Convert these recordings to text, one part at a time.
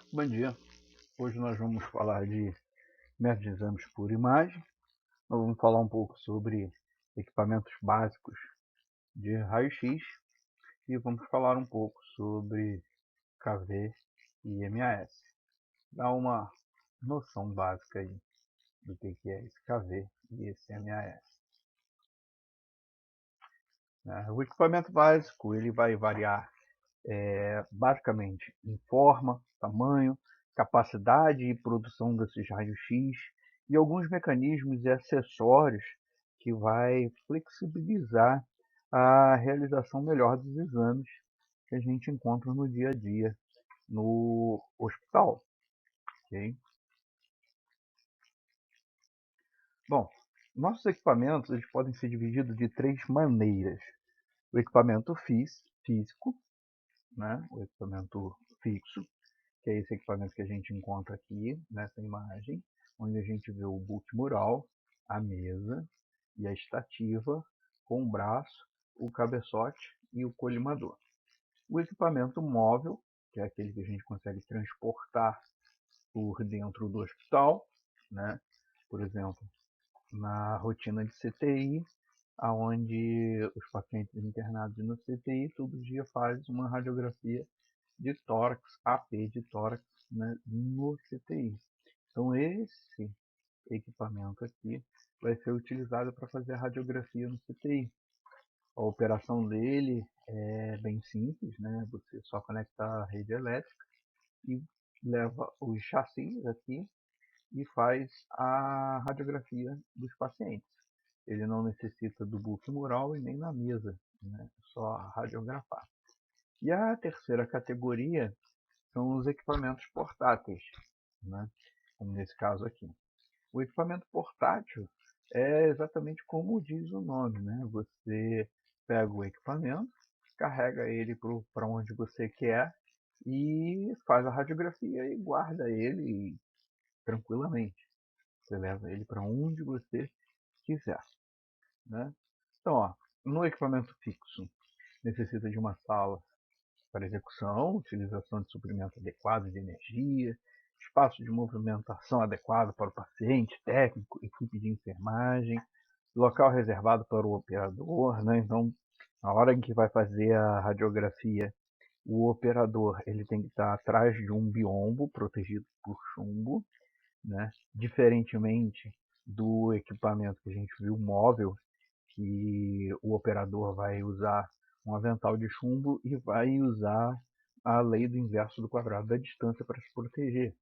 Bom dia, hoje nós vamos falar de métodos de exames por imagem. Nós vamos falar um pouco sobre equipamentos básicos de raio-x e vamos falar um pouco sobre KV e MAS. Dá uma noção básica aí do que é esse KV e esse MAS. O equipamento básico ele vai variar basicamente em forma, tamanho, capacidade e produção desses raios-x e alguns mecanismos e acessórios que vai flexibilizar a realização melhor dos exames que a gente encontra no dia a dia no hospital. Okay? Bom, nossos equipamentos eles podem ser divididos de três maneiras. O equipamento físico, né? O equipamento fixo, que é esse equipamento que a gente encontra aqui nessa imagem, onde a gente vê o book mural, a mesa e a estativa com o braço, o cabeçote e o colimador. O equipamento móvel, que é aquele que a gente consegue transportar por dentro do hospital, né? Por exemplo, na rotina de CTI, onde os pacientes internados no CTI todo dia fazem uma radiografia de tórax, AP de tórax, né, no CTI. Então esse equipamento aqui vai ser utilizado para fazer a radiografia no CTI. A operação dele é bem simples, né? Você só conecta a rede elétrica e leva os chassis aqui e faz a radiografia dos pacientes. Ele não necessita do book mural e nem na mesa, né? Só radiografar. E a terceira categoria são os equipamentos portáteis, né? Como nesse caso aqui. O equipamento portátil é exatamente como diz o nome, né? Você pega o equipamento, carrega ele para onde você quer e faz a radiografia e guarda ele tranquilamente. Você leva ele para onde você quiser, né? Então, ó, no equipamento fixo, necessita de uma sala para execução, utilização de suprimento adequado de energia, espaço de movimentação adequado para o paciente, técnico, equipe de enfermagem, local reservado para o operador, né? Então, na hora em que vai fazer a radiografia, o operador ele tem que estar atrás de um biombo protegido por chumbo, né? Diferentemente do equipamento que a gente viu móvel, que o operador vai usar um avental de chumbo e vai usar a lei do inverso do quadrado da distância para se proteger.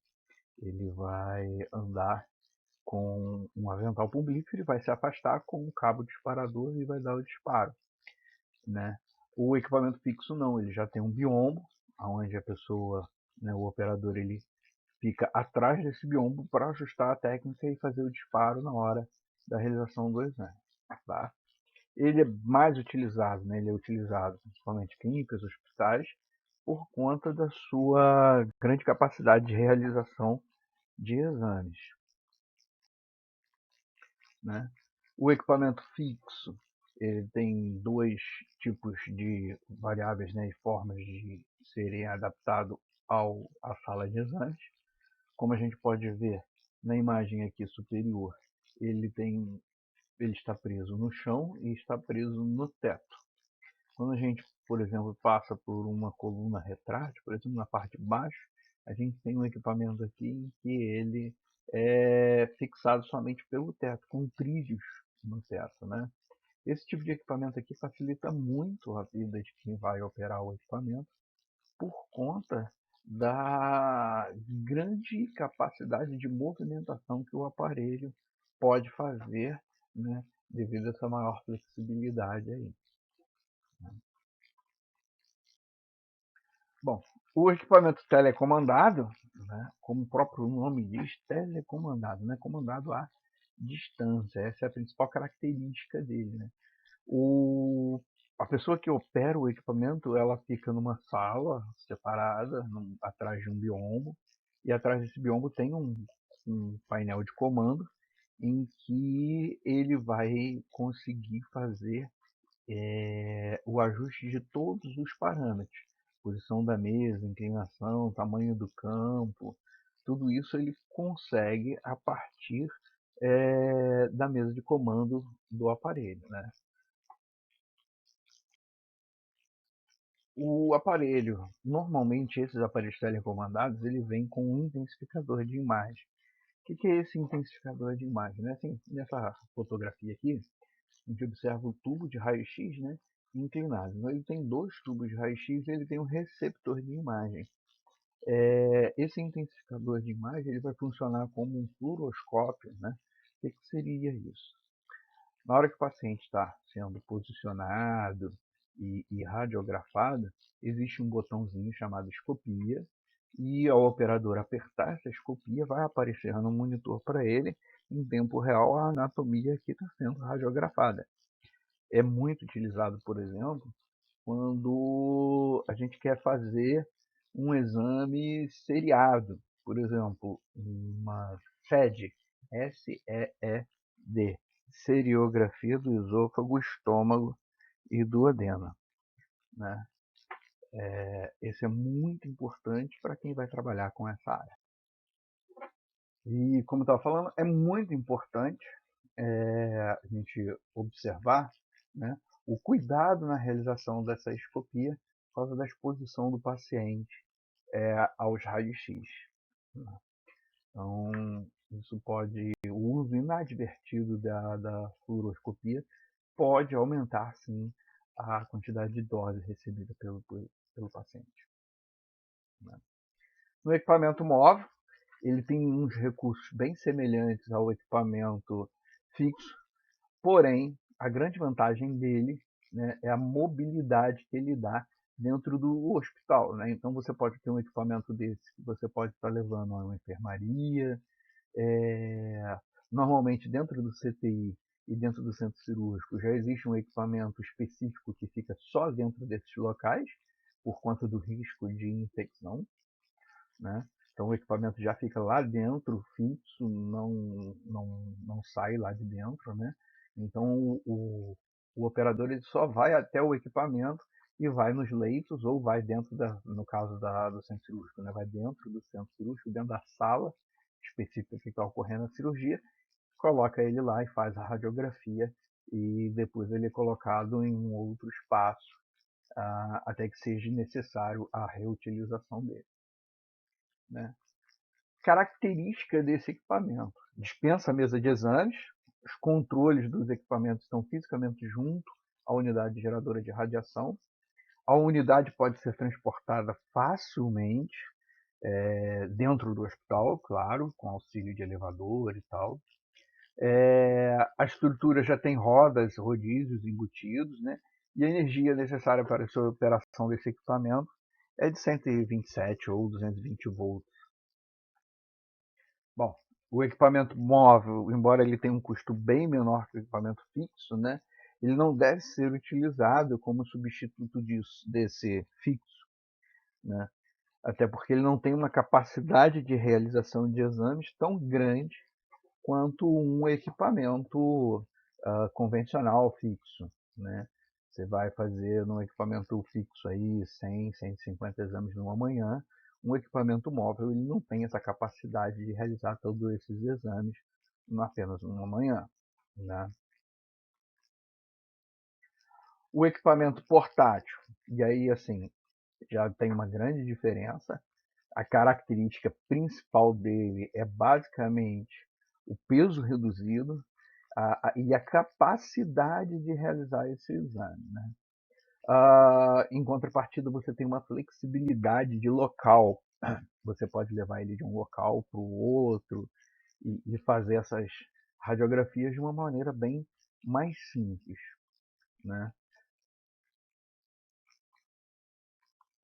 Ele vai andar com um avental publífero e vai se afastar com um cabo disparador e vai dar o disparo, né? O equipamento fixo não, ele já tem um biombo, onde a pessoa, né, o operador, ele fica atrás desse biombo para ajustar a técnica e fazer o disparo na hora da realização do exame. Tá? Ele é mais utilizado, né? Ele é utilizado principalmente em clínicas, hospitais, por conta da sua grande capacidade de realização de exames, né? O equipamento fixo ele tem dois tipos de variáveis, né, e formas de serem adaptados à sala de exames. Como a gente pode ver na imagem aqui superior, ele está preso no chão e está preso no teto. Quando a gente, por exemplo, passa por uma coluna retrátil, por exemplo, na parte de baixo, a gente tem um equipamento aqui em que ele é fixado somente pelo teto, com trilhos no teto, né? Esse tipo de equipamento aqui facilita muito a vida de quem vai operar o equipamento por conta da grande capacidade de movimentação que o aparelho pode fazer, né, devido a essa maior flexibilidade aí. Bom, o equipamento telecomandado, né, como o próprio nome diz, telecomandado, né, comandado à distância. Essa é a principal característica dele, né? A pessoa que opera o equipamento, ela fica numa sala separada, atrás de um biombo, e atrás desse biombo tem um painel de comando em que ele vai conseguir fazer o ajuste de todos os parâmetros. posição da mesa, inclinação, tamanho do campo, tudo isso ele consegue a partir da mesa de comando do aparelho, né? O aparelho, normalmente esses aparelhos telecomandados, ele vem com um intensificador de imagem. O que é esse intensificador de imagem? Né? Assim, nessa fotografia aqui, a gente observa o tubo de raio-x, né, inclinado. Então, ele tem dois tubos de raio-x e ele tem um receptor de imagem. Esse intensificador de imagem ele vai funcionar como um fluoroscópio. Né? O que seria isso? Na hora que o paciente está sendo posicionado e radiografado, existe um botãozinho chamado escopia, e ao operador apertar essa escopia, vai aparecer no monitor para ele, em tempo real, a anatomia que está sendo radiografada. É muito utilizado, por exemplo, quando a gente quer fazer um exame seriado, por exemplo, uma SED, SEED, seriografia do esôfago, estômago e duodeno, né? Esse é muito importante para quem vai trabalhar com essa área. E, como eu estava falando, é muito importante a gente observar, né, o cuidado na realização dessa escopia por causa da exposição do paciente aos raios-x. Né? Então, isso pode, o uso inadvertido da fluoroscopia pode aumentar, sim, a quantidade de dose recebida pelo paciente. Né? No equipamento móvel, ele tem uns recursos bem semelhantes ao equipamento fixo, porém, a grande vantagem dele, né, é a mobilidade que ele dá dentro do hospital. Né? Então, você pode ter um equipamento desse que você pode estar levando a uma enfermaria, normalmente dentro do CTI e dentro do centro cirúrgico já existe um equipamento específico que fica só dentro desses locais, por conta do risco de infecção. Né? Então o equipamento já fica lá dentro, fixo, não sai lá de dentro. Né? Então o operador ele só vai até o equipamento e vai nos leitos ou vai dentro, no caso do centro cirúrgico, né? Vai dentro do centro cirúrgico, dentro da sala específica que está ocorrendo a cirurgia, coloca ele lá e faz a radiografia e depois ele é colocado em um outro espaço até que seja necessário a reutilização dele. Né? Característica desse equipamento: dispensa a mesa de exames, os controles dos equipamentos estão fisicamente junto à unidade geradora de radiação, a unidade pode ser transportada facilmente dentro do hospital, claro, com auxílio de elevador e tal. A estrutura já tem rodas, rodízios embutidos, né? E a energia necessária para a operação desse equipamento é de 127 ou 220 volts. Bom, o equipamento móvel, embora ele tenha um custo bem menor que o equipamento fixo, né? Ele não deve ser utilizado como substituto desse fixo, né? Até porque ele não tem uma capacidade de realização de exames tão grande quanto um equipamento convencional fixo. Né? Você vai fazer num equipamento fixo aí 100, 150 exames numa manhã. Um equipamento móvel ele não tem essa capacidade de realizar todos esses exames apenas numa manhã. Né? O equipamento portátil, e aí assim, já tem uma grande diferença. A característica principal dele é basicamente o peso reduzido e a capacidade de realizar esse exame. Né? Em contrapartida, você tem uma flexibilidade de local. Você pode levar ele de um local para o outro e fazer essas radiografias de uma maneira bem mais simples. Né?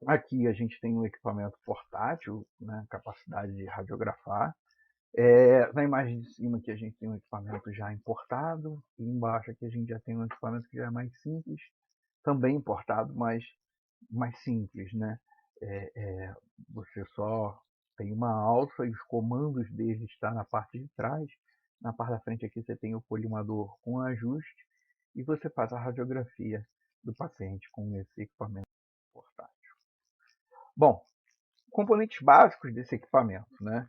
Aqui a gente tem um equipamento portátil, né, capacidade de radiografar. Na imagem de cima aqui a gente tem um equipamento já importado, e embaixo aqui a gente já tem um equipamento que já é mais simples, também importado, mas mais simples. Né? Você só tem uma alça e os comandos dele estão na parte de trás. Na parte da frente aqui você tem o colimador com ajuste e você faz a radiografia do paciente com esse equipamento portátil. Bom, componentes básicos desse equipamento, né?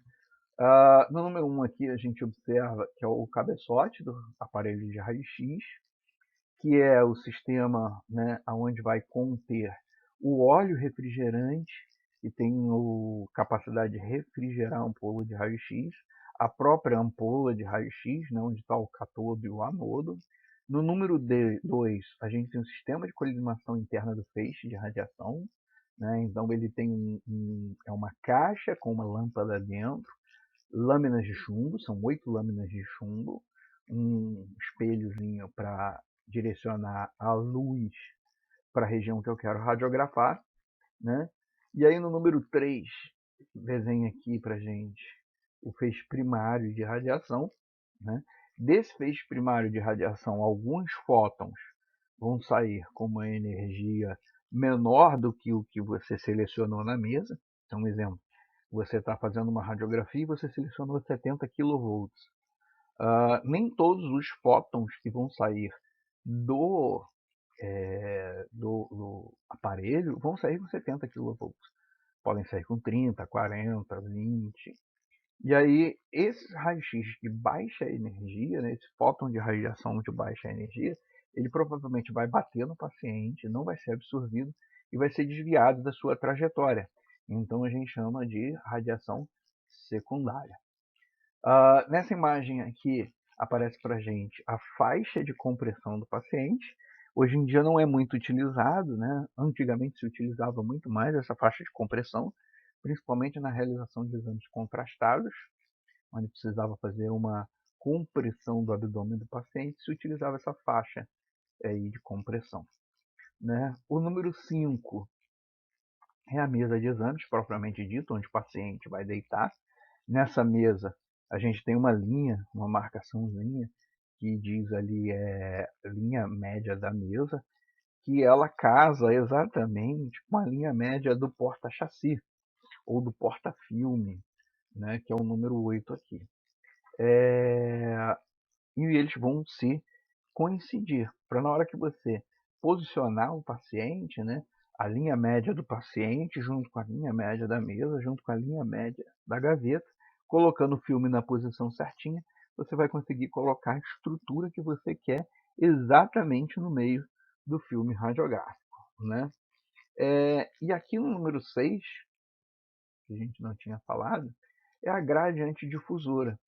No número 1 aqui a gente observa que é o cabeçote do aparelho de raio-x, que é o sistema, né, onde vai conter o óleo refrigerante, que tem capacidade de refrigerar a ampola de raio-x, a própria ampola de raio-x, né, onde está o cátodo e o anodo. No número 2, a gente tem um sistema de colimação interna do feixe de radiação. Né? Então, ele tem é uma caixa com uma lâmpada dentro, lâminas de chumbo, são 8 lâminas de chumbo, um espelhozinho para direcionar a luz para a região que eu quero radiografar, né? E aí no número 3, desenha aqui para gente o feixe primário de radiação, né? Desse feixe primário de radiação, alguns fótons vão sair com uma energia menor do que o que você selecionou na mesa. Então, um exemplo, você está fazendo uma radiografia e você selecionou 70 kV. Nem todos os fótons que vão sair do, do aparelho vão sair com 70 kV. Podem sair com 30, 40, 20. E aí, esse raio-x de baixa energia, né, esse fóton de radiação de baixa energia, ele provavelmente vai bater no paciente, não vai ser absorvido e vai ser desviado da sua trajetória. Então, a gente chama de radiação secundária. Nessa imagem aqui, aparece para a gente a faixa de compressão do paciente. Hoje em dia não é muito utilizado, né? Antigamente se utilizava muito mais essa faixa de compressão, principalmente na realização de exames contrastados, onde precisava fazer uma compressão do abdômen do paciente, se utilizava essa faixa aí de compressão. Né? O número 5 é a mesa de exames, propriamente dito, onde o paciente vai deitar. Nessa mesa, a gente tem uma linha, uma marcaçãozinha, que diz ali linha média da mesa, que ela casa exatamente com a linha média do porta-chassi, ou do porta-filme, né, que é o número 8 aqui. E eles vão se coincidir, para na hora que você posicionar o paciente, né, a linha média do paciente junto com a linha média da mesa, junto com a linha média da gaveta, colocando o filme na posição certinha, você vai conseguir colocar a estrutura que você quer exatamente no meio do filme radiográfico. Né? E aqui no número 6, que a gente não tinha falado, é a grade antidifusora.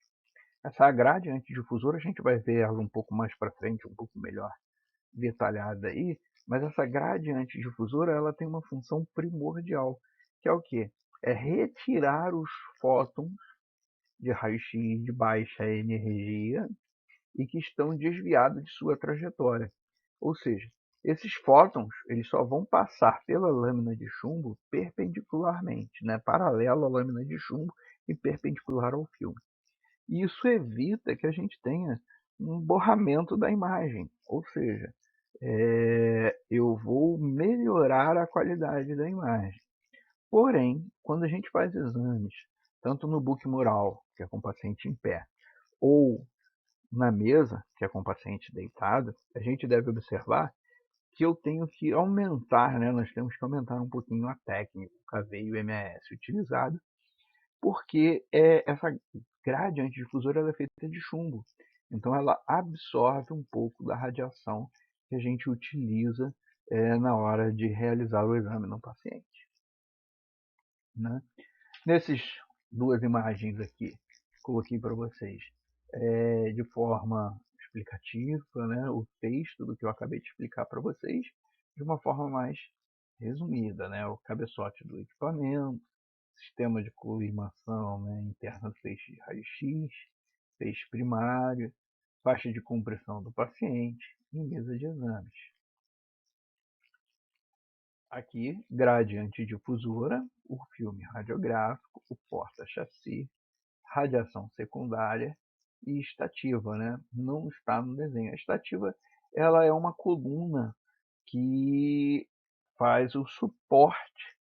Essa grade antidifusora a gente vai ver ela um pouco mais para frente, um pouco melhor detalhada aí, mas essa grade antidifusora ela tem uma função primordial, que é o quê? É retirar os fótons de raio-x de baixa energia e que estão desviados de sua trajetória. Ou seja, esses fótons eles só vão passar pela lâmina de chumbo perpendicularmente, né? Paralelo à lâmina de chumbo e perpendicular ao filme. E isso evita que a gente tenha um borramento da imagem, ou seja, eu vou melhorar a qualidade da imagem. Porém, quando a gente faz exames, tanto no book mural, que é com o paciente em pé, ou na mesa, que é com o paciente deitado, a gente deve observar que eu tenho que aumentar, né? Nós temos que aumentar um pouquinho a técnica, o KV e o MES utilizado, porque essa grade antidifusora ela é feita de chumbo. Então ela absorve um pouco da radiação que a gente utiliza na hora de realizar o exame no paciente. Né? Nessas duas imagens aqui, coloquei para vocês de forma explicativa, né, o texto do que eu acabei de explicar para vocês, de uma forma mais resumida, né, o cabeçote do equipamento, sistema de colimação, né, interna do feixe de raio-x, feixe primário, faixa de compressão do paciente e mesa de exames. Aqui, grade antidifusora, o filme radiográfico, o porta-chassi, radiação secundária e estativa, né? Não está no desenho. A estativa ela é uma coluna que faz o suporte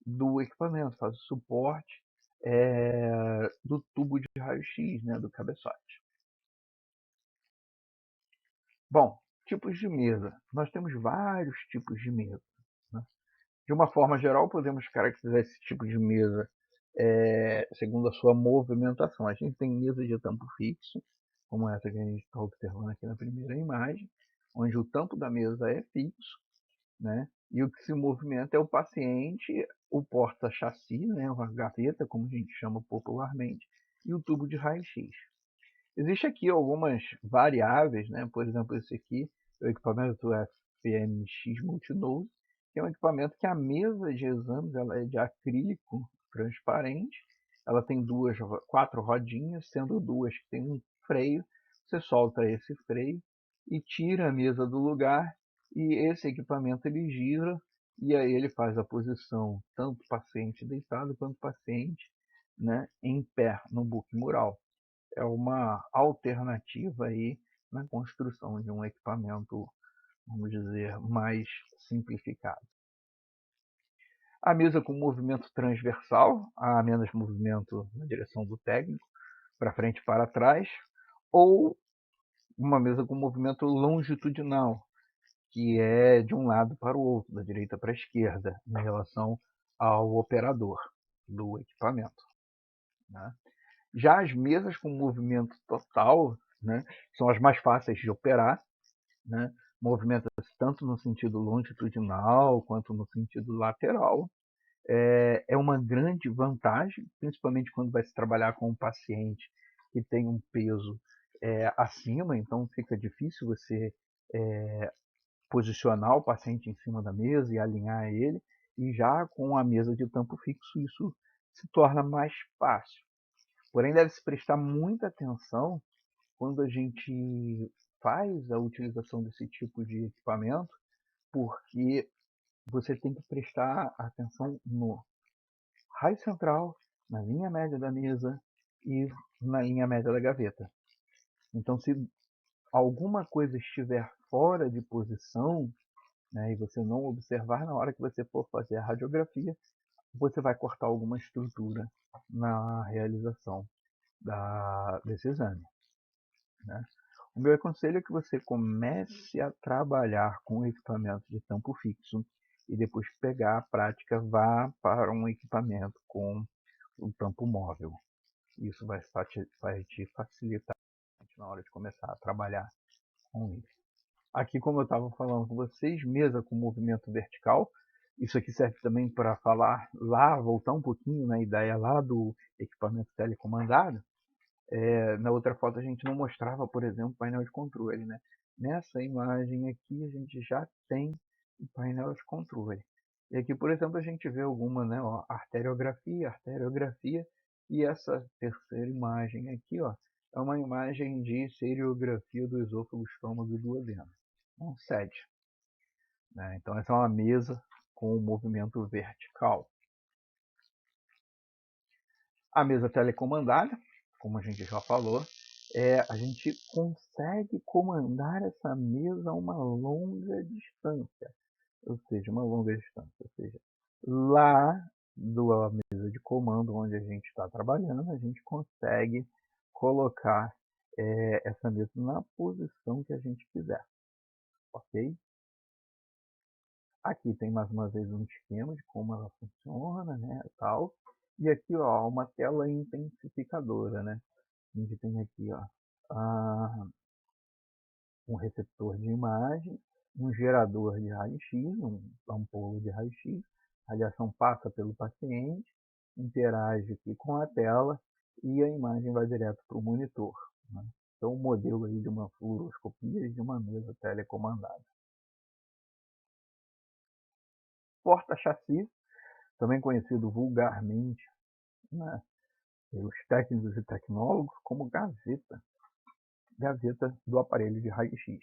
do equipamento, faz o suporte do tubo de raio-x, né, do cabeçote. Bom, tipos de mesa. Nós temos vários tipos de mesa. Né? De uma forma geral, podemos caracterizar esse tipo de mesa segundo a sua movimentação. A gente tem mesas de tampo fixo, como essa que a gente está observando aqui na primeira imagem, onde o tampo da mesa é fixo, né? E o que se movimenta é o paciente, o porta-chassi, né? A gaveta, como a gente chama popularmente, e o tubo de raio-x. Existem aqui algumas variáveis, né? Por exemplo, esse aqui é o equipamento FMX Multinose, que é um equipamento que a mesa de exames ela é de acrílico transparente, ela tem quatro rodinhas, sendo duas que tem um freio. Você solta esse freio e tira a mesa do lugar, e esse equipamento ele gira, e aí ele faz a posição tanto paciente deitado quanto paciente, né, em pé no book mural. É uma alternativa aí na construção de um equipamento, vamos dizer, mais simplificado. A mesa com movimento transversal, há menos movimento na direção do técnico, para frente e para trás, ou uma mesa com movimento longitudinal, que é de um lado para o outro, da direita para a esquerda, em relação ao operador do equipamento, né? Já as mesas com movimento total, né, são as mais fáceis de operar, né? Movimenta-se tanto no sentido longitudinal quanto no sentido lateral. É uma grande vantagem, principalmente quando vai se trabalhar com um paciente que tem um peso acima, então fica difícil você posicionar o paciente em cima da mesa e alinhar ele, e já com a mesa de tampo fixo isso se torna mais fácil. Porém, deve-se prestar muita atenção quando a gente faz a utilização desse tipo de equipamento, porque você tem que prestar atenção no raio central, na linha média da mesa e na linha média da gaveta. Então, se alguma coisa estiver fora de posição, né, e você não observar na hora que você for fazer a radiografia, você vai cortar alguma estrutura na realização desse exame, né? O meu conselho é que você comece a trabalhar com equipamento de tampo fixo e depois pegar a prática, vá para um equipamento com um tampo móvel. Isso vai te facilitar na hora de começar a trabalhar com isso. Aqui, como eu estava falando com vocês, mesa com movimento vertical. Isso aqui serve também para falar lá, voltar um pouquinho na ideia lá do equipamento telecomandado. Na outra foto a gente não mostrava, por exemplo, painel de controle, né? Nessa imagem aqui a gente já tem o painel de controle. E aqui, por exemplo, a gente vê alguma, né, ó, arteriografia, e essa terceira imagem aqui, ó, é uma imagem de seriografia do esôfago, estômago e duodeno. Um SED, né? Então essa é uma mesa com o movimento vertical. A mesa telecomandada, como a gente já falou, a gente consegue comandar essa mesa a uma longa distância, ou seja, lá da mesa de comando onde a gente está trabalhando, a gente consegue colocar essa mesa na posição que a gente quiser, ok? Aqui tem mais uma vez um esquema de como ela funciona, né, tal. E aqui, ó, uma tela intensificadora, né? A gente tem aqui, ó, um receptor de imagem, um gerador de raio-x, um ampolo de raio-x. A radiação passa pelo paciente, interage aqui com a tela e a imagem vai direto para o monitor, né? Então, um modelo aí de uma fluoroscopia e de uma mesa telecomandada. Porta-chassi, também conhecido vulgarmente, né, pelos técnicos e tecnólogos como gaveta do aparelho de raio-x.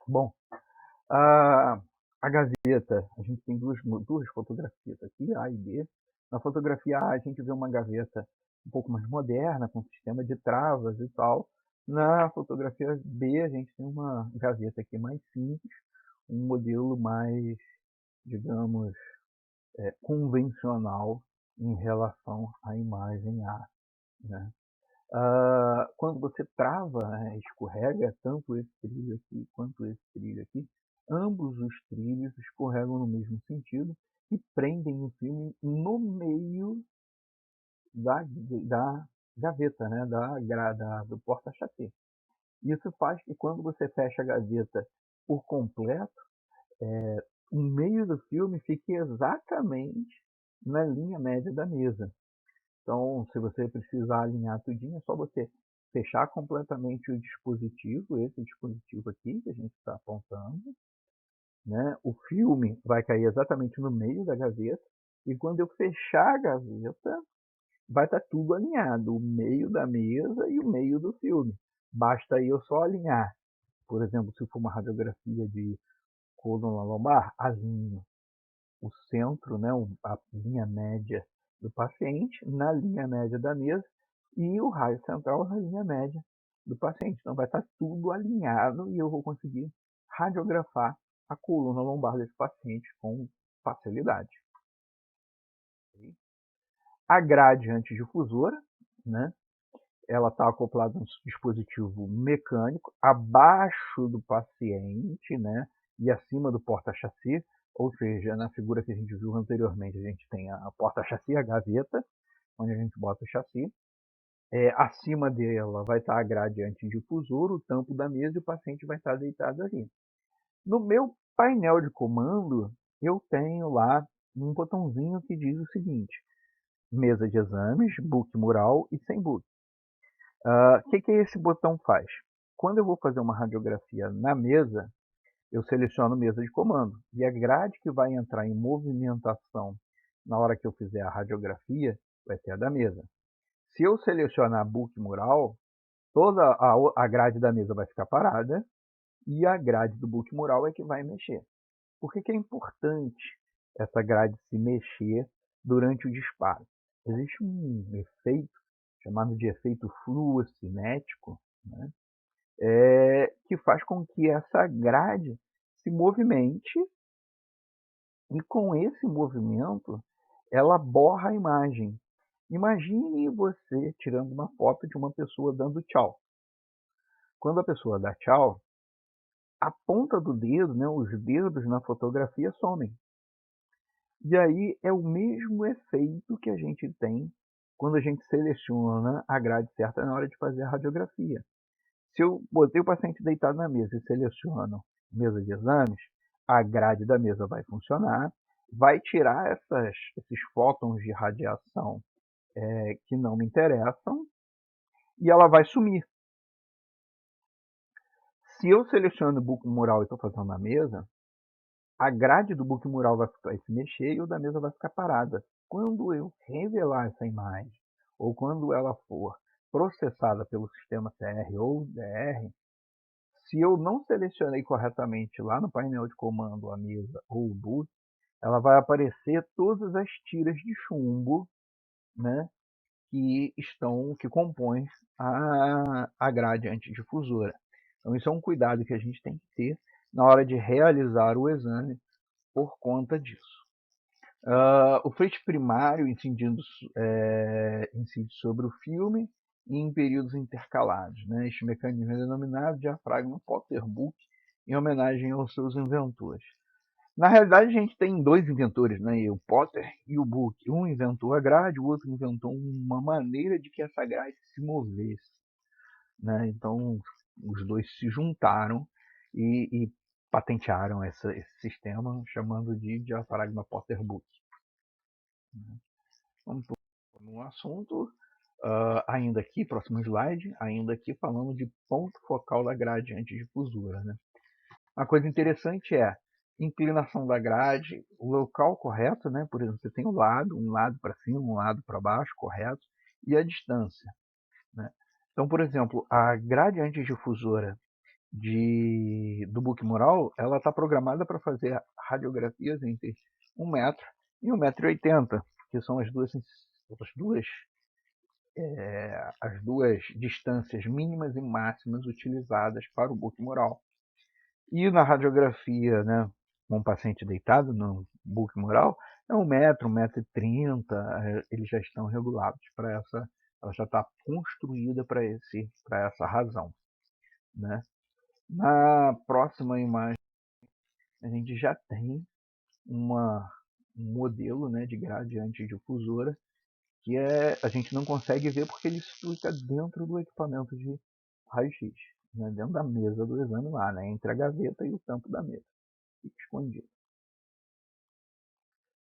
Bom, a gaveta, a gente tem duas fotografias aqui, A e B. Na fotografia A, a gente vê uma gaveta um pouco mais moderna, com sistema de travas e tal. Na fotografia B, a gente tem uma gaveta aqui mais simples, um modelo mais, digamos, convencional em relação à imagem A, né? Quando você trava, né, escorrega tanto esse trilho aqui quanto esse trilho aqui, ambos os trilhos escorregam no mesmo sentido e prendem o filme no meio da gaveta, né? Do porta-chassi. Isso faz que quando você fecha a gaveta por completo, o meio do filme fique exatamente na linha média da mesa. Então, se você precisar alinhar tudinho, é só você fechar completamente o dispositivo, esse dispositivo aqui que a gente está apontando, né? O filme vai cair exatamente no meio da gaveta e quando eu fechar a gaveta, vai estar tudo alinhado, o meio da mesa e o meio do filme. Basta aí eu só alinhar. Por exemplo, se for uma radiografia de coluna lombar, alinho o centro, né, a linha média do paciente na linha média da mesa e o raio central na linha média do paciente. Então vai estar tudo alinhado e eu vou conseguir radiografar a coluna lombar desse paciente com facilidade. A grade antidifusora, né, ela está acoplada a um dispositivo mecânico abaixo do paciente, né, e acima do porta-chassi, ou seja, na figura que a gente viu anteriormente, a gente tem a porta-chassi, a gaveta, onde a gente bota o chassi. Acima dela vai estar a grade antidifusora, o tampo da mesa, e o paciente vai estar deitado ali. No meu painel de comando, eu tenho lá um botãozinho que diz o seguinte: mesa de exames, book mural e sem book. O que esse botão faz? Quando eu vou fazer uma radiografia na mesa, eu seleciono mesa de comando. E a grade que vai entrar em movimentação na hora que eu fizer a radiografia vai ser a da mesa. Se eu selecionar book mural, toda a grade da mesa vai ficar parada e a grade do book mural é que vai mexer. Por que é importante essa grade se mexer durante o disparo? Existe um efeito chamado de efeito fluocinético, né? Que faz com que essa grade se movimente e com esse movimento ela borra a imagem. Imagine você tirando uma foto de uma pessoa dando tchau. Quando a pessoa dá tchau, a ponta do dedo, né, os dedos na fotografia somem. E aí é o mesmo efeito que a gente tem quando a gente seleciona a grade certa na hora de fazer a radiografia. Se eu botei o paciente deitado na mesa e seleciono mesa de exames, a grade da mesa vai funcionar, vai tirar esses fótons de radiação que não me interessam e ela vai sumir. Se eu seleciono o book mural e estou fazendo na mesa, a grade do book mural vai se mexer e o da mesa vai ficar parada. Quando eu revelar essa imagem, ou quando ela for processada pelo sistema CR ou DR, se eu não selecionei corretamente lá no painel de comando a mesa ou o boot, ela vai aparecer todas as tiras de chumbo, né, que compõem a grade antidifusora. Então isso é um cuidado que a gente tem que ter na hora de realizar o exame por conta disso. O feixe primário incide sobre o filme em períodos intercalados. Né? Este mecanismo é denominado diafragma Potter-Book, em homenagem aos seus inventores. Na realidade, a gente tem dois inventores, né? O Potter e o Book. Um inventou a grade, o outro inventou uma maneira de que essa grade se movesse. Né? Então, os dois se juntaram e patentearam esse sistema, chamando de diafragma Potter-Book. Vamos para um assunto, ainda aqui, próximo slide, ainda aqui falando de ponto focal da grade antidifusora. Né? Uma coisa interessante é inclinação da grade, o local correto, né? Por exemplo, você tem um lado para cima, um lado para baixo, correto, e a distância. Né? Então, por exemplo, a grade antidifusora do book mural, ela está programada para fazer radiografias entre 1 metro e 1,80 m, que são as duas distâncias mínimas e máximas utilizadas para o book mural. E na radiografia, né, um paciente deitado no book mural, é 1 metro, 1,30 m, eles já estão regulados para ela já está construída para essa razão. Né? Na próxima imagem, a gente já tem um modelo, né, de gradiente difusora que a gente não consegue ver porque ele fica dentro do equipamento de raio-x, né, dentro da mesa do exame lá, né, entre a gaveta e o tampo da mesa, fica escondido.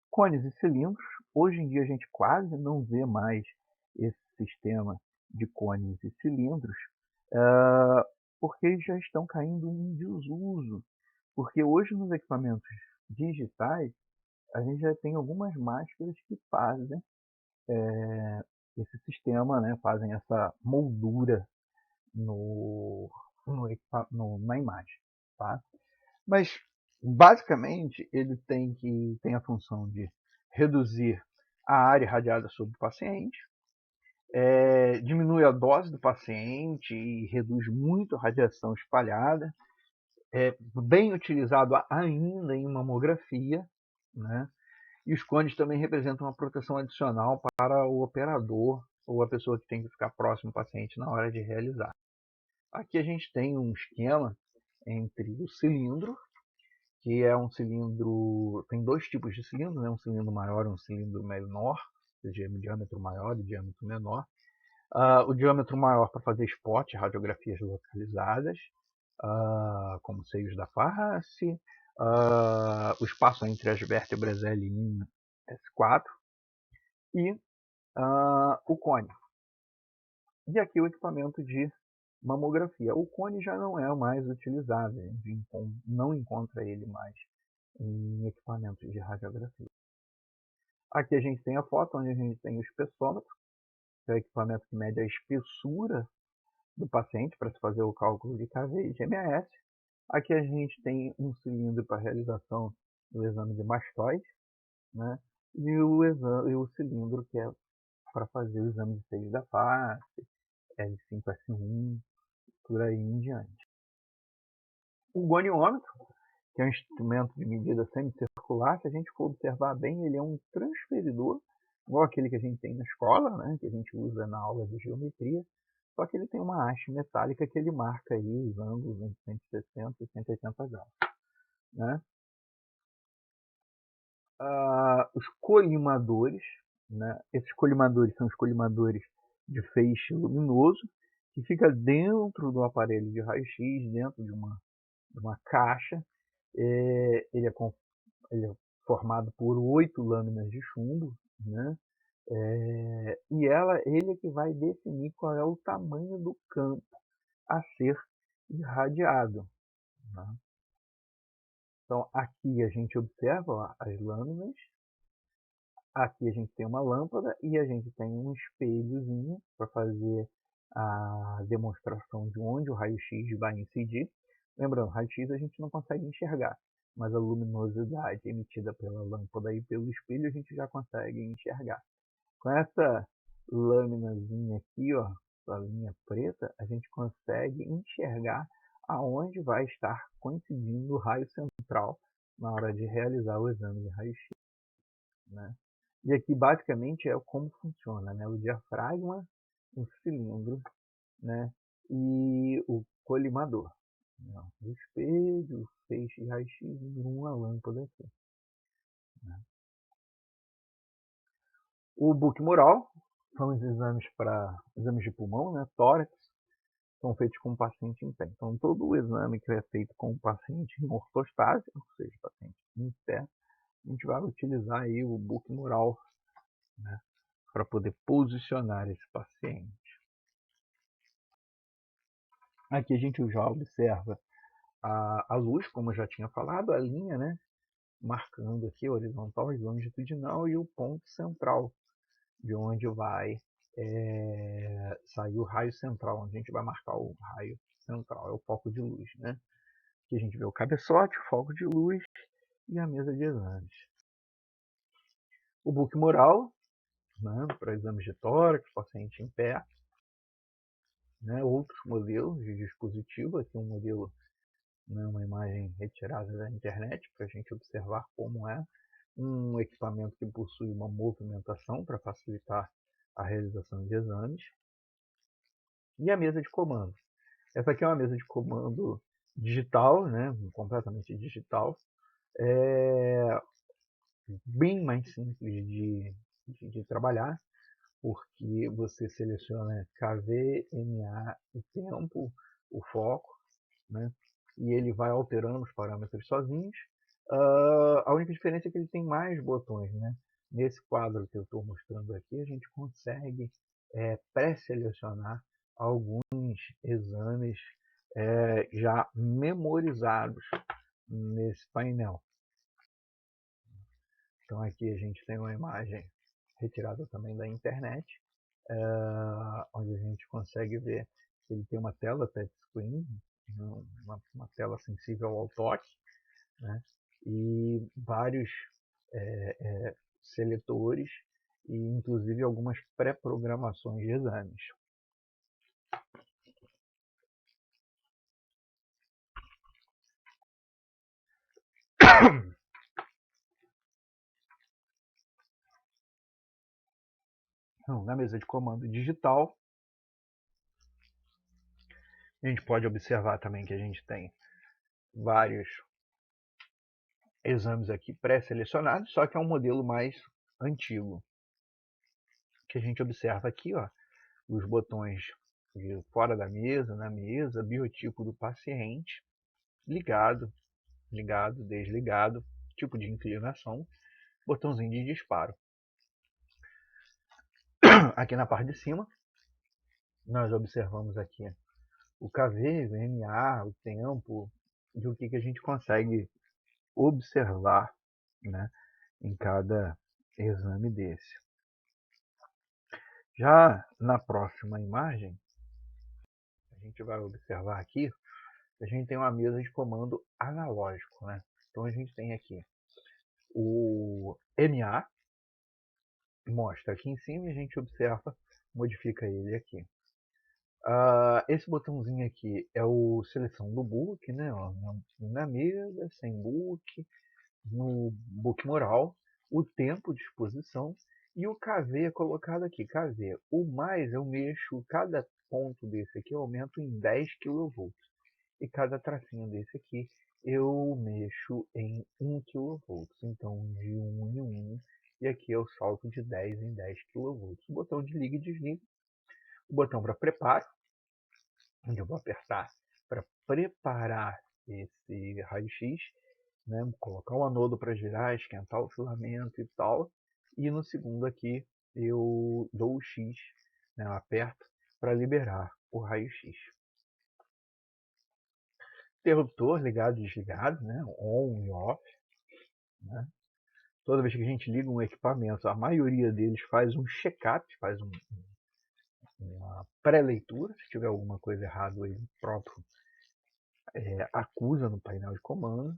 Cones e cilindros, hoje em dia a gente quase não vê mais esse sistema de cones e cilindros, porque eles já estão caindo em desuso, porque hoje nos equipamentos digitais a gente já tem algumas máscaras que fazem esse sistema, né, fazem essa moldura na imagem. Tá? Mas, basicamente, ele tem a função de reduzir a área irradiada sobre o paciente, diminui a dose do paciente e reduz muito a radiação espalhada, é bem utilizado ainda em mamografia, né? E os cones também representam uma proteção adicional para o operador ou a pessoa que tem que ficar próximo ao paciente na hora de realizar. Aqui a gente tem um esquema entre o cilindro, que é um cilindro, tem dois tipos de cilindro, né? Um cilindro maior e um cilindro menor, ou seja, diâmetro maior e diâmetro menor. O diâmetro maior para fazer spot, radiografias localizadas, como seios da face, o espaço entre as vértebras L1 e S4 e o cone. E aqui o equipamento de mamografia. O cone já não é o mais utilizado, a gente não encontra ele mais em equipamentos de radiografia. Aqui a gente tem a foto, onde a gente tem o espessômetro, que é o equipamento que mede a espessura do paciente para se fazer o cálculo de KV e de MS. Aqui a gente tem um cilindro para realização do exame de mastoide, né? E o cilindro que é para fazer o exame de seios da face, L5S1, por aí em diante. O goniômetro, que é um instrumento de medida semicircular, se a gente for observar bem, ele é um transferidor, igual aquele que a gente tem na escola, né, que a gente usa na aula de geometria, só que ele tem uma haste metálica que ele marca aí os ângulos entre 160 e 180 graus. Né? Os colimadores, né? Esses colimadores são os colimadores de feixe luminoso, que fica dentro do aparelho de raio-x, dentro de uma caixa. Ele é formado por 8 lâminas de chumbo, né? E ele é que vai definir qual é o tamanho do campo a ser irradiado. Né? Então, aqui a gente observa ó, as lâminas, aqui a gente tem uma lâmpada e a gente tem um espelhozinho para fazer a demonstração de onde o raio-x vai incidir. Lembrando, raio-x a gente não consegue enxergar, mas a luminosidade emitida pela lâmpada e pelo espelho a gente já consegue enxergar. Com essa lâminazinha aqui, ó, a linha preta, a gente consegue enxergar aonde vai estar coincidindo o raio central na hora de realizar o exame de raio-x. Né? E aqui basicamente é como funciona, né? O diafragma, o cilindro, né? E o colimador. Né? O espelho, o feixe de raio-x e uma lâmpada aqui. Né? O buquimural são os exames de pulmão, né? Tórax, são feitos com o paciente em pé. Então, todo o exame que é feito com o paciente em ortostase, ou seja, paciente em pé, a gente vai utilizar aí o buquimural, né? Para poder posicionar esse paciente. Aqui a gente já observa a luz, como eu já tinha falado, a linha, né? Marcando aqui horizontal e longitudinal e o ponto central, de onde vai sair o raio central, onde a gente vai marcar o raio central, é o foco de luz. Né? Aqui a gente vê o cabeçote, o foco de luz e a mesa de exames. O buquimural, né? Para exames de tórax, paciente em pé. Né? Outros modelos de dispositivo, aqui um modelo, né? Uma imagem retirada da internet para a gente observar como é um equipamento que possui uma movimentação para facilitar a realização de exames. E a mesa de comando. Essa aqui é uma mesa de comando digital, né? Completamente digital, é bem mais simples de trabalhar, porque você seleciona KV, MA e tempo, o foco, né? E ele vai alterando os parâmetros sozinhos. A única diferença é que ele tem mais botões, né? Nesse quadro que eu estou mostrando aqui, a gente consegue pré-selecionar alguns exames já memorizados nesse painel. Então aqui a gente tem uma imagem retirada também da internet, onde a gente consegue ver que ele tem uma tela touchscreen, uma tela sensível ao toque, né? E vários seletores e inclusive algumas pré-programações de exames. Então, na mesa de comando digital, a gente pode observar também que a gente tem vários exames aqui pré-selecionados, só que é um modelo mais antigo. Que a gente observa aqui, ó, os botões de fora da mesa, na mesa, biotipo do paciente, ligado, desligado, tipo de inclinação, botãozinho de disparo. Aqui na parte de cima, nós observamos aqui o KV, o MA, o tempo, e o que a gente consegue observar, né, em cada exame desse. Já na próxima imagem, a gente vai observar aqui que a gente tem uma mesa de comando analógico, né? Então a gente tem aqui o MA, mostra aqui em cima e a gente observa, modifica ele aqui. Esse botãozinho aqui é o seleção do book, né? Ó, na mesa, sem book, no book moral, o tempo de exposição e o KV é colocado aqui. KV, o mais eu mexo, cada ponto desse aqui eu aumento em 10 kV. E cada tracinho desse aqui eu mexo em 1 kV. Então, de 1 em 1. E aqui eu salto de 10 em 10 kV. O botão de liga e desliga. O botão para preparo, onde eu vou apertar para preparar esse raio-x, né? Colocar o anodo para girar, esquentar o filamento e tal. E no segundo aqui eu dou o X, né? Eu aperto para liberar o raio-x. Interruptor ligado e desligado, né? On e off. Né? Toda vez que a gente liga um equipamento, a maioria deles faz um check-up, faz uma pré-leitura. Se tiver alguma coisa errada, ele próprio acusa no painel de comando.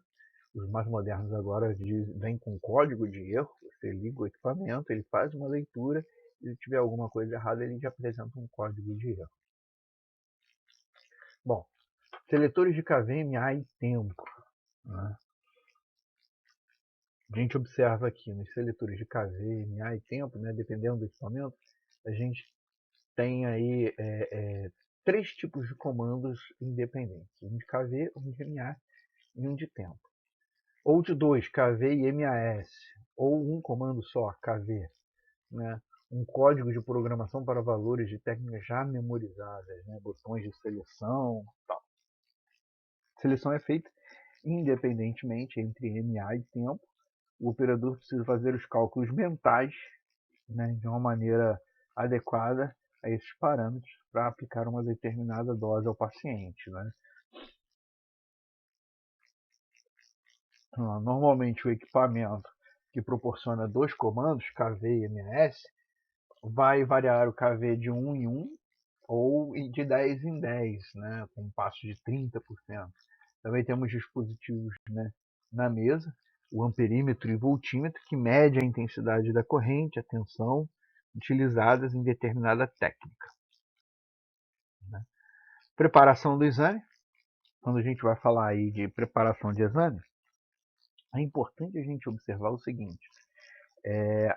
Os mais modernos agora vêm com código de erro. Você liga o equipamento, ele faz uma leitura. Se tiver alguma coisa errada, ele já apresenta um código de erro. Bom, seletores de KVMA e tempo. Né? A gente observa aqui nos seletores de KVMA e tempo, né, dependendo do equipamento, a gente tem aí três tipos de comandos independentes. Um de KV, um de MA e um de tempo. Ou de dois, KV e MAS. Ou um comando só, KV. Né? Um código de programação para valores de técnicas já memorizadas, né? Botões de seleção, tal. A seleção é feita independentemente entre MA e tempo. O operador precisa fazer os cálculos mentais, né, de uma maneira adequada a esses parâmetros para aplicar uma determinada dose ao paciente. Né? Normalmente o equipamento que proporciona dois comandos, KV e MAS, vai variar o KV de 1 em 1 ou de 10 em 10, né, com um passo de 30%. Também temos dispositivos, né, na mesa, o amperímetro e voltímetro, que mede a intensidade da corrente, a tensão, utilizadas em determinada técnica. Né? Preparação do exame. Quando a gente vai falar aí de preparação de exame, é importante a gente observar o seguinte.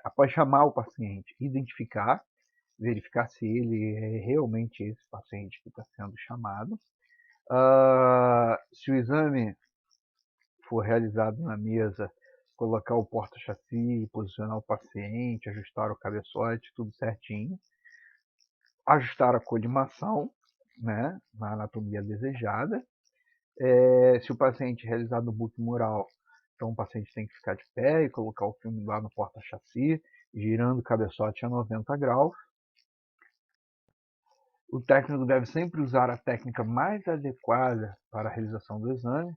Após chamar o paciente, identificar, verificar se ele é realmente esse paciente que está sendo chamado. Se o exame for realizado na mesa, colocar o porta-chassi, posicionar o paciente, ajustar o cabeçote, tudo certinho. Ajustar a colimação, né, na anatomia desejada. Se o paciente realizar no book mural, então o paciente tem que ficar de pé e colocar o filme lá no porta-chassi, girando o cabeçote a 90 graus. O técnico deve sempre usar a técnica mais adequada para a realização do exame,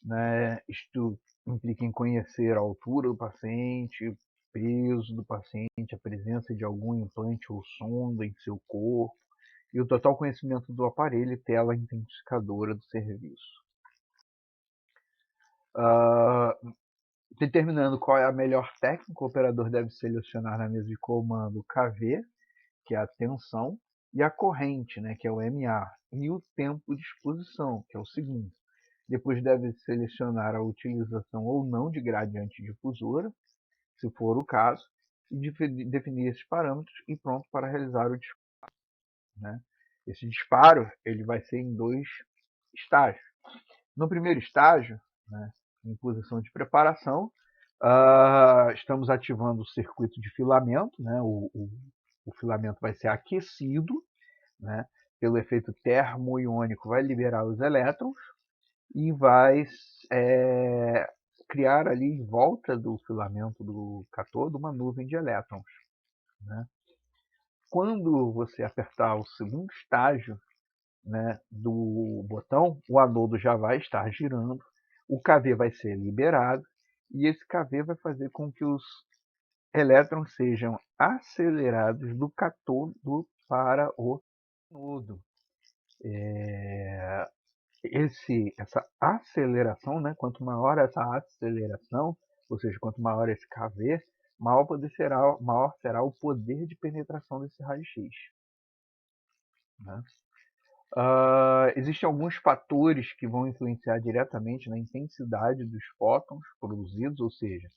né? Isto implica em conhecer a altura do paciente, peso do paciente, a presença de algum implante ou sonda em seu corpo e o total conhecimento do aparelho e tela identificadora do serviço. Determinando qual é a melhor técnica, o operador deve selecionar na mesa de comando o KV, que é a tensão, e a corrente, né, que é o MA, e o tempo de exposição, que é o segundo. Depois deve selecionar a utilização ou não de gradiente difusora, se for o caso, e definir esses parâmetros e pronto para realizar o disparo, né? Esse disparo ele vai ser em 2 estágios. No primeiro estágio, né, em posição de preparação, estamos ativando o circuito de filamento, né? O filamento vai ser aquecido, né? Pelo efeito termoiônico, vai liberar os elétrons e vai criar ali em volta do filamento do cátodo uma nuvem de elétrons, né? Quando você apertar o segundo estágio, né, do botão, o anodo já vai estar girando, o KV vai ser liberado e esse KV vai fazer com que os elétrons sejam acelerados do cátodo para o anodo. Essa aceleração, né, quanto maior essa aceleração, ou seja, quanto maior esse KV, maior será o poder de penetração desse raio-x, né? Existem alguns fatores que vão influenciar diretamente na intensidade dos fótons produzidos, ou seja,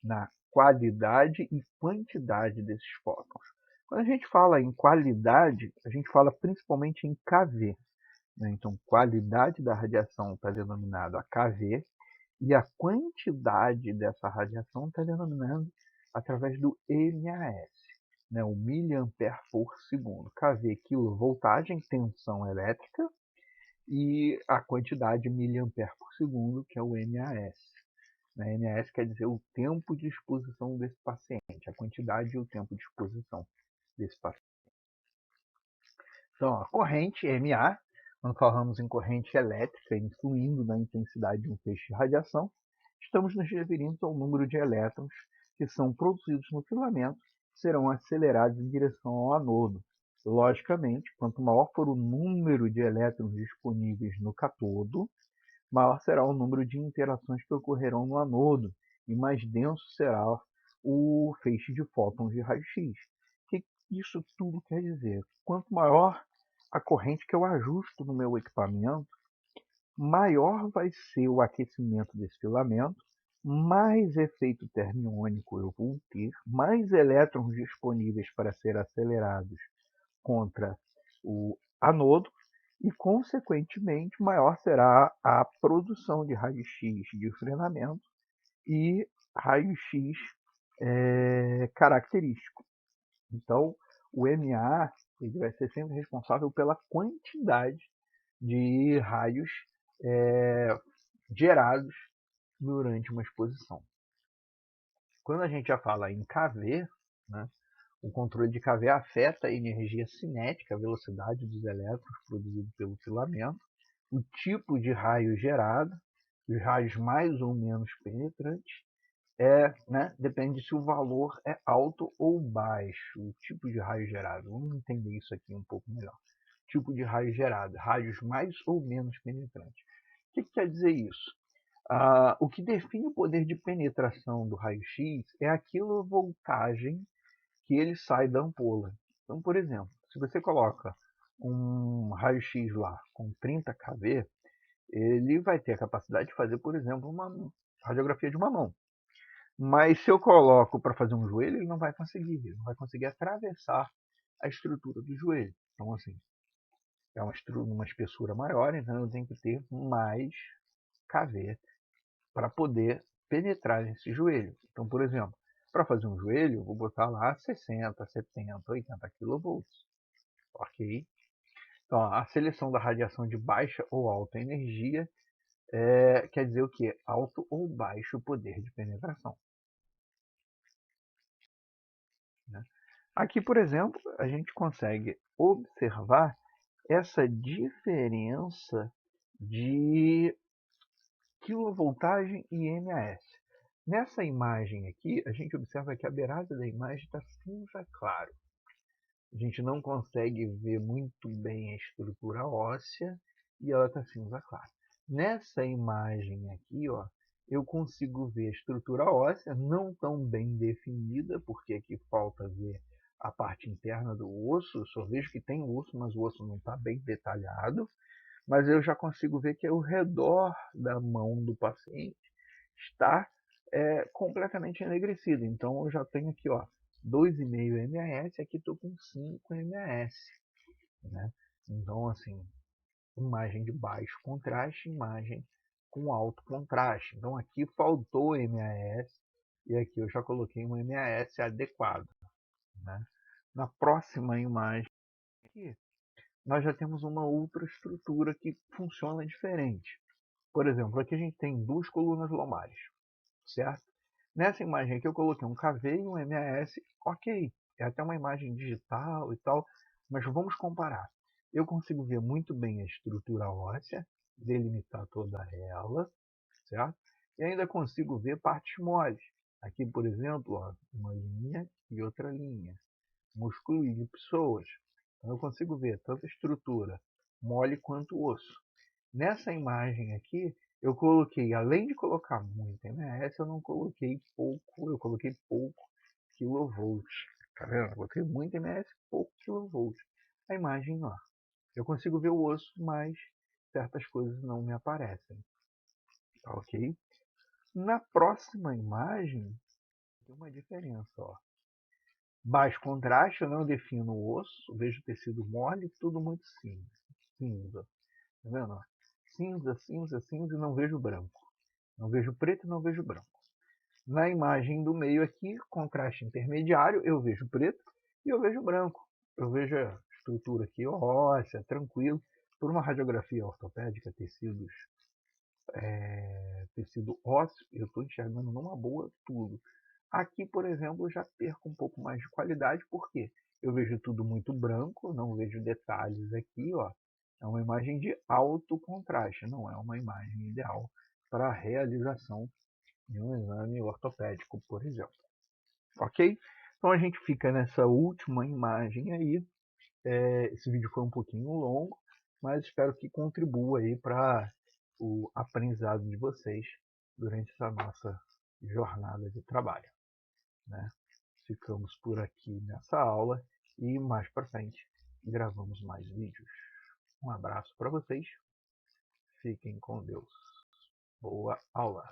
na qualidade e quantidade desses fótons. Quando a gente fala em qualidade, a gente fala principalmente em KV, né? Então, qualidade da radiação está denominado a KV e a quantidade dessa radiação está denominada através do mAs, né? O miliampere por segundo. KV, quilovoltagem, tensão elétrica, e a quantidade miliampere por segundo, que é o mAs. mAs quer dizer o tempo de exposição desse paciente, a quantidade e o tempo de exposição desse paciente. Então, a corrente MA, quando falamos em corrente elétrica influindo na intensidade de um feixe de radiação, estamos nos referindo ao número de elétrons que são produzidos no filamento e serão acelerados em direção ao anodo. Logicamente, quanto maior for o número de elétrons disponíveis no cátodo, maior será o número de interações que ocorrerão no anodo e mais denso será o feixe de fótons de raio-x. O que isso tudo quer dizer? Quanto maior a corrente que eu ajusto no meu equipamento, maior vai ser o aquecimento desse filamento, mais efeito termiônico eu vou ter, mais elétrons disponíveis para ser acelerados contra o anodo e, consequentemente, maior será a produção de raio-x de frenamento e raio-x característico. Então, o MA ele vai ser sempre responsável pela quantidade de raios gerados durante uma exposição. Quando a gente já fala em KV, né, o controle de KV afeta a energia cinética, a velocidade dos elétrons produzidos pelo filamento, o tipo de raio gerado, os raios mais ou menos penetrantes, depende se o valor é alto ou baixo, o tipo de raio gerado. Vamos entender isso aqui um pouco melhor. Tipo de raio gerado, raios mais ou menos penetrantes. O que quer dizer isso? O que define o poder de penetração do raio-x é a quilovoltagem que ele sai da ampola. Então, por exemplo, se você coloca um raio-x lá com 30 kV, ele vai ter a capacidade de fazer, por exemplo, uma radiografia de uma mão. Mas se eu coloco para fazer um joelho, ele não vai conseguir atravessar a estrutura do joelho. Então, assim, é uma espessura maior, então eu tenho que ter mais KV para poder penetrar nesse joelho. Então, por exemplo, para fazer um joelho, eu vou botar lá 60, 70, 80 kV. Ok? Então, a seleção da radiação de baixa ou alta energia quer dizer o quê? Alto ou baixo poder de penetração. Né? Aqui, por exemplo, a gente consegue observar essa diferença de quilovoltagem e MAS. Nessa imagem aqui, a gente observa que a beirada da imagem está cinza claro. A gente não consegue ver muito bem a estrutura óssea e ela está cinza claro. Nessa imagem aqui, ó, eu consigo ver a estrutura óssea não tão bem definida, porque aqui falta ver a parte interna do osso. Eu só vejo que tem osso, mas o osso não está bem detalhado. Mas eu já consigo ver que o redor da mão do paciente está completamente enegrecido. Então eu já tenho aqui, ó, 2,5 MAS, aqui estou com 5 MAS. Né? Então, assim, imagem de baixo contraste, imagem com alto contraste. Então aqui faltou MAS e aqui eu já coloquei um MAS adequado. Né? Na próxima imagem aqui, nós já temos uma outra estrutura que funciona diferente. Por exemplo, aqui a gente tem duas colunas lombares, certo? Nessa imagem aqui eu coloquei um KV e um MAS, ok, é até uma imagem digital e tal, mas vamos comparar. Eu consigo ver muito bem a estrutura óssea, delimitar toda ela, certo? E ainda consigo ver partes moles. Aqui, por exemplo, ó, uma linha e outra linha. Músculo e pessoas. Então eu consigo ver tanto a estrutura mole quanto osso. Nessa imagem aqui, eu coloquei, além de colocar muito MAS, eu não coloquei pouco, eu coloquei pouco kilovolts. Tá vendo? Eu coloquei muito MAS, pouco kilovolts. A imagem, ó, eu consigo ver o osso, mas certas coisas não me aparecem. Tá ok? Na próxima imagem, tem uma diferença, ó. Baixo contraste, eu não defino o osso, vejo tecido mole, tudo muito cinza. Tá vendo? Cinza, cinza, cinza e não vejo branco. Não vejo preto e não vejo branco. Na imagem do meio aqui, contraste intermediário, eu vejo preto e eu vejo branco. Eu vejo a estrutura aqui óssea, tranquilo. Por uma radiografia ortopédica, tecido ósseo, eu estou enxergando numa boa tudo. Aqui, por exemplo, eu já perco um pouco mais de qualidade, porque eu vejo tudo muito branco, não vejo detalhes aqui, ó. É uma imagem de alto contraste, não é uma imagem ideal para a realização de um exame ortopédico, por exemplo. Ok? Então a gente fica nessa última imagem aí. Esse vídeo foi um pouquinho longo, mas espero que contribua aí para o aprendizado de vocês durante essa nossa jornada de trabalho. Né? Ficamos por aqui nessa aula e mais para frente gravamos mais vídeos. Um abraço para vocês, fiquem com Deus. Boa aula!